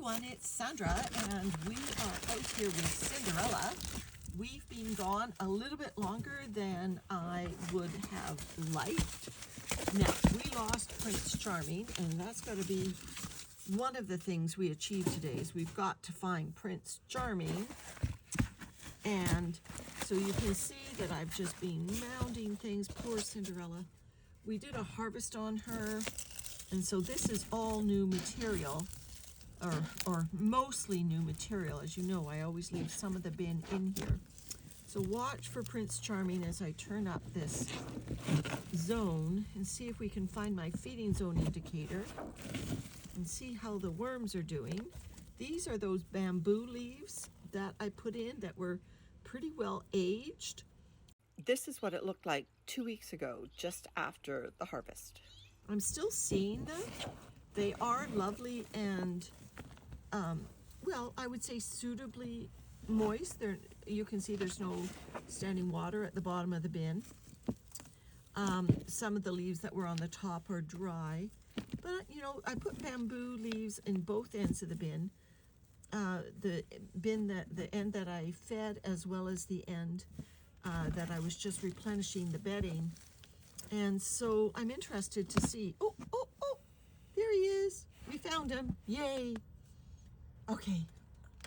everyone, it's Sandra, and we are out here with Cinderella. We've been gone a little bit longer than I would have liked. Now, we lost Prince Charming, and that's got to be one of the things we achieved today, is we've got to find Prince Charming. And so you can see that I've just been mounding things. Poor Cinderella. We did a harvest on her, and so this is all new material. Or mostly new material. As you know, I always leave some of the bin in here. So watch for Prince Charming as I turn up this zone and see if we can find my feeding zone indicator and see how the worms are doing. These are those bamboo leaves that I put in that were pretty well aged. This is what it looked like 2 weeks ago, just after the harvest. I'm still seeing them. They are lovely and well, I would say suitably moist. You can see there's no standing water at the bottom of the bin. Some of the leaves that were on the top are dry, but you know, I put bamboo leaves in both ends of the bin. The end that I fed, as well as the end that I was just replenishing the bedding. And so I'm interested to see. Oh, there he is. We found him. Yay. Okay,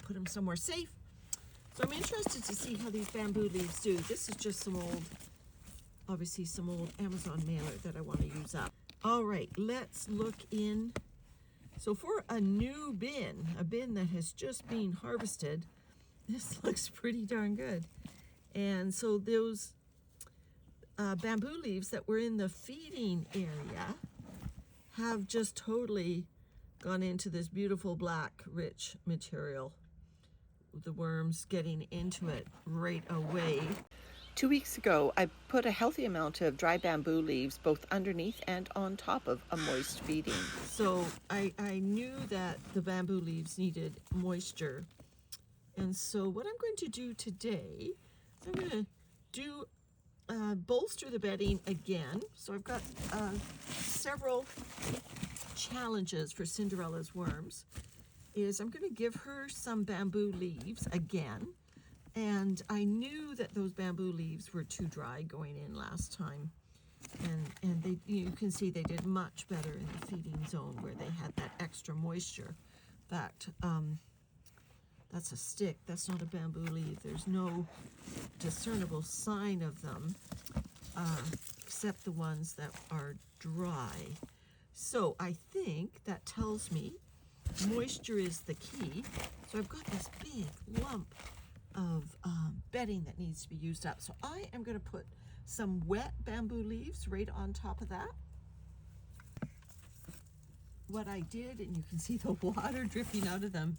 put him somewhere safe. So I'm interested to see how these bamboo leaves do. This is just obviously some old Amazon mailer that I want to use up. All right, let's look in. So for a new bin, a bin that has just been harvested, this looks pretty darn good. And so those bamboo leaves that were in the feeding area have just totally gone into this beautiful black rich material. The worms getting into it right away. 2 weeks ago, I put a healthy amount of dry bamboo leaves both underneath and on top of a moist feeding. So I knew that the bamboo leaves needed moisture. And so what I'm going to do today is I'm going to do bolster the bedding again. So I've got several challenges for Cinderella's worms. I'm going to give her some bamboo leaves again. And I knew that those bamboo leaves were too dry going in last time. And they, you can see they did much better in the feeding zone where they had that extra moisture. In fact, that's a stick. That's not a bamboo leaf. There's no discernible sign of them, except the ones that are dry. So I think that tells me moisture is the key. So I've got this big lump of bedding that needs to be used up. So I am going to put some wet bamboo leaves right on top of that. What I did, and you can see the water dripping out of them,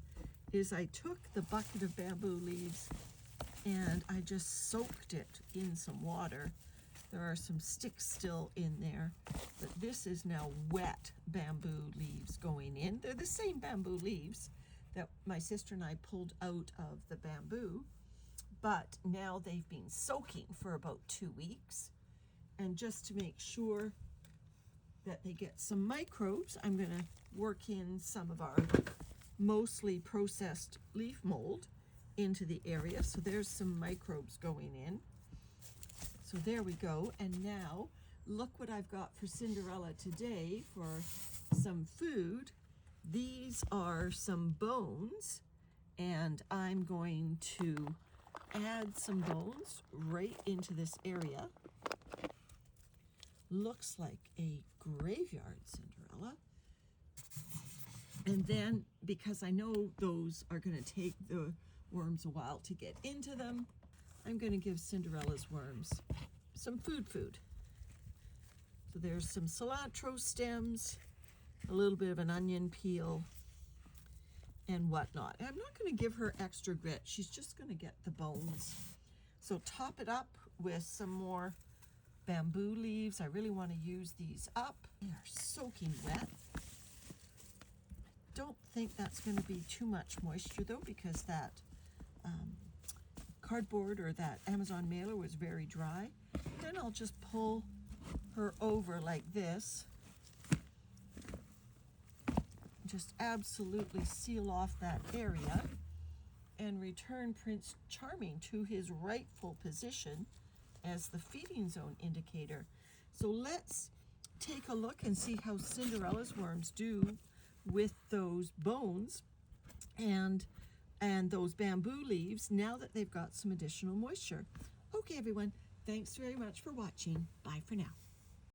is I took the bucket of bamboo leaves and I just soaked it in some water. There are some sticks still in there, but this is now wet bamboo leaves going in. They're the same bamboo leaves that my sister and I pulled out of the bamboo, but now they've been soaking for about 2 weeks. And just to make sure that they get some microbes, I'm going to work in some of our mostly processed leaf mold into the area. So there's some microbes going in. So there we go. And now look what I've got for Cinderella today for some food. These are some bones, and I'm going to add some bones right into this area. Looks like a graveyard, Cinderella. And then, because I know those are going to take the worms a while to get into them, I'm going to give Cinderella's worms some food. So there's some cilantro stems, a little bit of an onion peel, and whatnot. And I'm not going to give her extra grit. She's just going to get the bones. So top it up with some more bamboo leaves. I really want to use these up. They are soaking wet. Don't think that's going to be too much moisture though, because that cardboard or that Amazon mailer was very dry. Then I'll just pull her over like this just absolutely seal off that area and return Prince Charming to his rightful position as the feeding zone indicator. So let's take a look and see how Cinderella's worms do with those bones and those bamboo leaves now that they've got some additional moisture. Okay, everyone, thanks very much for watching. Bye for now.